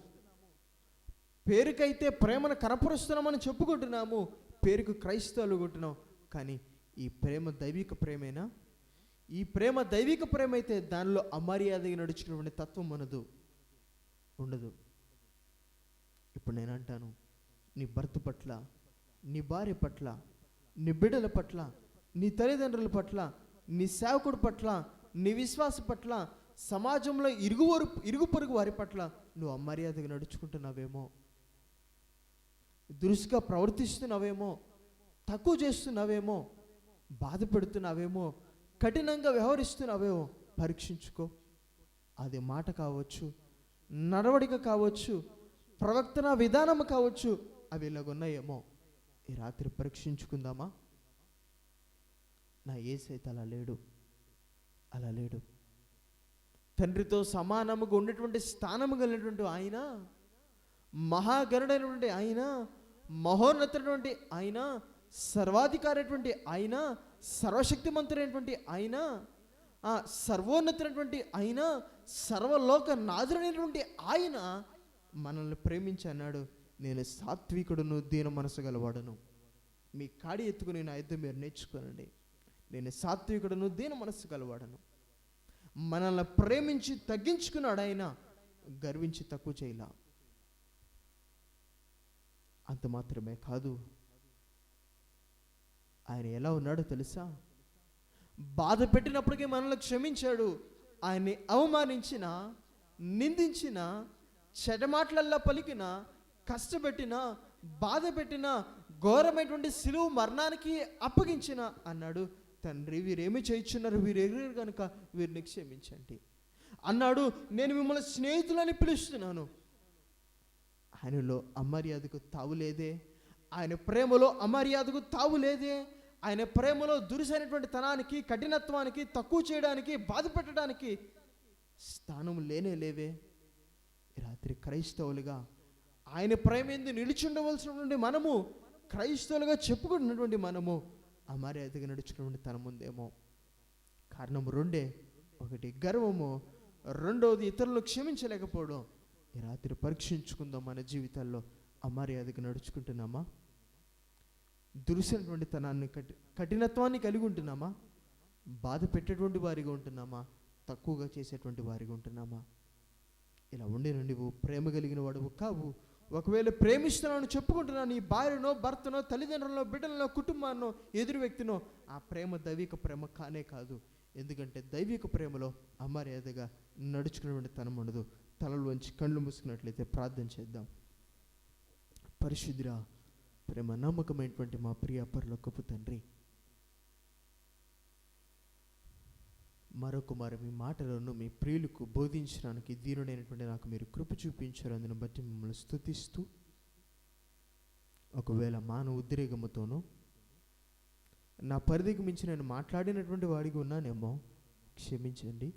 పేరుకైతే ప్రేమను కనపరుస్తున్నామని చెప్పుకుంటున్నాము, పేరుకు క్రైస్తవులు కొంటున్నాం. కానీ ఈ ప్రేమ దైవిక ప్రేమేనా? ఈ ప్రేమ దైవిక ప్రేమ అయితే దానిలో అమర్యాదగా నడిచినటువంటి తత్వం ఉండదు. ఇప్పుడు నేను అంటాను, నీ భర్త పట్ల, నీ భార్య పట్ల, నీ బిడ్డల పట్ల, నీ తల్లిదండ్రుల పట్ల, నీ సేవకుడి పట్ల, నీ విశ్వాస పట్ల, సమాజంలో ఇరుగు పొరుగు వారి పట్ల నువ్వు అమర్యాదగా నడుచుకుంటున్నావేమో, దురుసుగా ప్రవర్తిస్తున్నావేమో, తక్కువ చేస్తున్నావేమో, బాధ పెడుతున్నావేమో, కఠినంగా వ్యవహరిస్తున్నావేమో పరీక్షించుకో. అది మాట కావచ్చు, నడవడిక కావచ్చు, ప్రవర్తన విధానం కావచ్చు, అవి ఇలాగున్నాయేమో. ఈ రాత్రి పరీక్షించుకుందామా? నా యేసైతే అలా లేడు. తండ్రితో సమానముగా ఉండేటువంటి స్థానము కలిగినటువంటి ఆయన, మహాగణుడైనటువంటి ఆయన, మహోన్నతుడైనటువంటి ఆయన, సర్వాధికారైనటువంటి ఆయన, సర్వశక్తిమంతుడైనటువంటి ఆయన, సర్వోన్నతుడైనటువంటి ఆయన, సర్వలోక నాథుడైనటువంటి ఆయన మనల్ని ప్రేమించి అన్నాడు, నేను సాత్వికుడును, దీన మనసు గలవాడును. మీ కాడి ఎత్తుకుని నా యుద్ధం మీరు నేర్చుకోనండి. నేను సాత్వికుడును, దీన మనసు గలవాడను. మనల్ని ప్రేమించి తగ్గించుకున్నాడు ఆయన, గర్వించి తక్కువ చేయలా. అంత మాత్రమే కాదు, ఆయన ఎలా ఉన్నాడో తెలుసా? బాధ పెట్టినప్పటికీ మనల్ని క్షమించాడు. ఆయన్ని అవమానించిన, నిందించిన, చెడమాటలల్లా పలికిన, కష్టపెట్టిన, బాధ పెట్టిన, ఘోరమైనటువంటి సిలువ మరణానికి అప్పగించిన అన్నాడు, తండ్రి వీరేమి చేయించున్నారు, వీరెగరు కనుక వీరిని క్షమించండి అన్నాడు. నేను మిమ్మల్ని స్నేహితులని పిలుస్తున్నాను. ఆయనలో అమర్యాదకు తావులేదే, ఆయన ప్రేమలో అమర్యాదకు తావులేదే, ఆయన ప్రేమలో దురుసైనటువంటి తనానికి, కఠినత్వానికి, తక్కువ చేయడానికి, బాధ పెట్టడానికి స్థానం లేనే లేవే. ఈ రాత్రి క్రైస్తవులుగా ఆయన ప్రేమ ఎందు నిలిచి ఉండవలసినటువంటి మనము, క్రైస్తవులుగా చెప్పుకుంటున్నటువంటి మనము అమర్యాదగా నడుచుకున్నటువంటి తనం ఉందేమో. కారణం రెండే, ఒకటి గర్వము, రెండవది ఇతరులు క్షమించలేకపోవడం. ఈ రాత్రి పరీక్షించుకుందాం, మన జీవితాల్లో అమర్యాదగా నడుచుకుంటున్నామా? దురుసైనటువంటి తనాన్ని, కఠినత్వాన్ని కలిగి ఉంటున్నామా? బాధ పెట్టేటువంటి వారిగా ఉంటున్నామా? తక్కువగా చేసేటువంటి వారిగా ఉంటున్నామా? ఇలా ఉండి నువ్వు ప్రేమ కలిగిన వాడువు కావు. ఒకవేళ ప్రేమిస్తున్నాను చెప్పుకుంటున్నాను, నీ భార్యనో, భర్తనో, తల్లిదండ్రులను, బిడ్డలను, కుటుంబాన్నో, ఎదురు వ్యక్తినో, ఆ ప్రేమ దైవిక ప్రేమ కానే కాదు. ఎందుకంటే దైవిక ప్రేమలో అమర్యాదగా నడుచుకునేటువంటి తనం ఉండదు. తలలోంచి కళ్ళు మూసుకున్నట్లయితే ప్రార్థన చేద్దాం. పరిశుద్ధుడా, ప్రేమ నమ్మకమైనటువంటి మా ప్రియ పరలోకపు తండ్రి, మరొక మీ మాటలను మీ ప్రియులకు బోధించడానికి దీనుడైనటువంటి నాకు మీరు కృప చూపించారు. అందును బట్టి మిమ్మల్ని స్తుతిస్తూ, ఒకవేళ మానవ ఉద్రేకముతోనూ నా పరిధికి మించి నేను మాట్లాడినటువంటి వాడికి ఉన్నానేమో, క్షమించండి.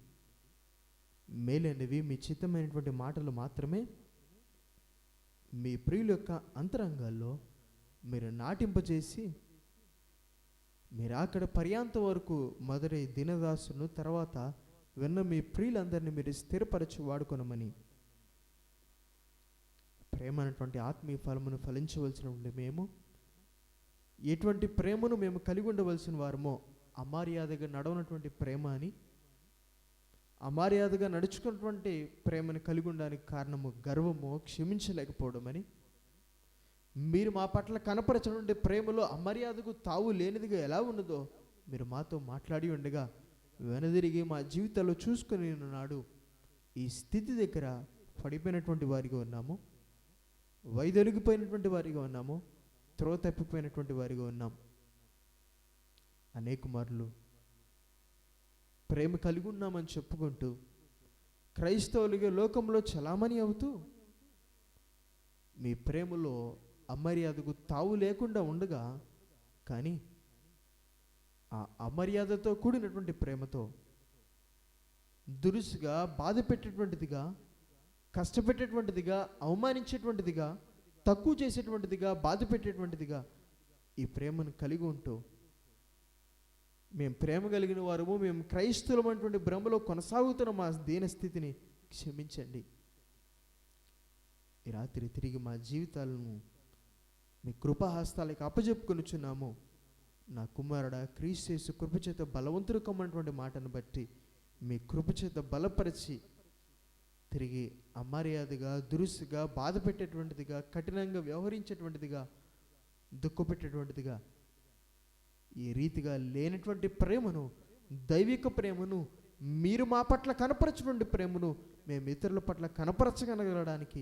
మేలైనవి మీ చిత్తమైనటువంటి మాటలు మాత్రమే మీ ప్రియుల యొక్క అంతరంగాల్లో మీరు నాటింపజేసి, మీరు అక్కడ పర్యాంతం వరకు మొదటి దినదాసును, తర్వాత విన్న మీ ప్రియులందరినీ మీరు స్థిరపరచి వాడుకొనమని, ప్రేమ అనేటువంటి ఆత్మీయ ఫలమును ఫలించవలసిన మేము ఎటువంటి ప్రేమను మేము కలిగి ఉండవలసిన వారమో, అమర్యాదగా నడవనటువంటి ప్రేమ అని, అమర్యాదగా నడుచుకున్నటువంటి ప్రేమను కలిగి ఉండడానికి కారణము గర్వము, క్షమించలేకపోవడం అని, మీరు మా పట్ల కనపరచినటువంటి ప్రేమలో అమర్యాదకు తావు లేనిదిగా ఎలా ఉన్నదో మీరు మాతో మాట్లాడి ఉండగా, వెనదిరిగి మా జీవితాల్లో చూసుకుని నాడు ఈ స్థితి దగ్గర పడిపోయినటువంటి వారిగా ఉన్నాము, వైదొలిగిపోయినటువంటి వారిగా ఉన్నాము, త్రోవ తప్పిపోయినటువంటి వారిగా ఉన్నాం. అనేక మార్లు ప్రేమ కలిగి ఉన్నామని చెప్పుకుంటూ క్రైస్తవులుగా లోకంలో చలామణి అవుతూ మీ ప్రేమలో అమర్యాదకు తావు లేకుండా ఉండగా, కానీ ఆ అమర్యాదతో కూడినటువంటి ప్రేమతో దురుసుగా, బాధ పెట్టేటువంటిదిగా, కష్టపెట్టేటువంటిదిగా, అవమానించేటువంటిదిగా, తక్కువ చేసేటువంటిదిగా, బాధ పెట్టేటువంటిదిగా ఈ ప్రేమను కలిగి ఉంటూ, మేము ప్రేమ కలిగిన వారము, మేము క్రైస్తవులం అనేటువంటి భ్రమలో కొనసాగుతున్న మా దీన స్థితిని క్షమించండి. ఈ రాత్రి తిరిగి మా జీవితాలను మీ కృపాహస్తాలకు అప్పజెప్పుకొనుచున్నాము. నా కుమారుడా, క్రీస్తు యేసు కృపచేత బలవంతుడు కమ్మన్నటువంటి మాటను బట్టి మీ కృపచేత బలపరిచి, తిరిగి అమర్యాదగా, దురుసుగా, బాధ పెట్టేటువంటిదిగా, కఠినంగా వ్యవహరించేటువంటిదిగా, దుఃఖపెట్టేటువంటిదిగా, ఈ రీతిగా లేనటువంటి ప్రేమను, దైవిక ప్రేమను, మీరు మా పట్ల కనపరచినటువంటి ప్రేమను మేము ఇతరుల పట్ల కనపరచగలగడానికి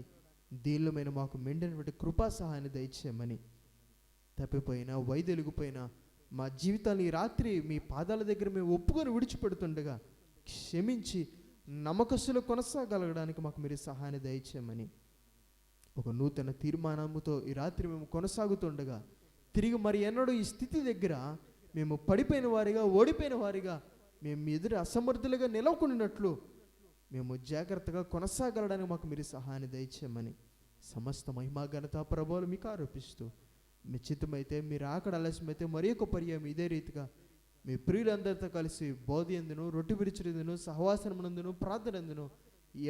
దీనిలోమైన మాకు మెండినటువంటి కృపా సహాయాన్ని దయచేయమని, తప్పిపోయినా వైదొలిగిపోయినా మా జీవితాన్ని ఈ రాత్రి మీ పాదాల దగ్గర మేము ఒప్పుకొని విడిచిపెడుతుండగా క్షమించి నమ్మకస్తులు కొనసాగలగడానికి మాకు మీరు సహాయాన్ని దయచేయమని, ఒక నూతన తీర్మానముతో ఈ రాత్రి మేము కొనసాగుతుండగా తిరిగి మరి ఎన్నడూ ఈ స్థితి దగ్గర మేము పడిపోయిన వారిగా, ఓడిపోయిన వారిగా, మేము మీ ఎదురు అసమర్థులుగా నిలవకున్నట్లు మేము జాగ్రత్తగా కొనసాగలడానికి మాకు మీరు సహాయాన్ని దయచేయమని, సమస్త మహిమా ఘనత ప్రభావాలు మీకు ఆరోపిస్తూ, మీ చిత్తమైతే మీరు ఆకడ ఆలస్యమైతే మరి ఒక పర్యాయం ఇదే రీతిగా మీ ప్రియులందరితో కలిసి బోధి ఎందును, రొట్టె విరిచినందును, సహవాసనమునందును, ప్రార్థనందును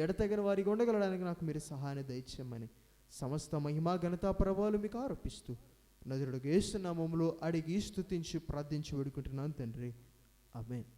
ఎడతగిన వారికి ఉండగలడానికి నాకు మీరు సహాయాన్ని దయచేయమని, సమస్త మహిమా ఘనత ప్రభావాలు మీకు ఆరోపిస్తూ నజరుడు యేసు నామములో అడిగి స్తుతించి ప్రార్థించి వేడుకుంటున్నాను తండ్రి. ఆమేన్.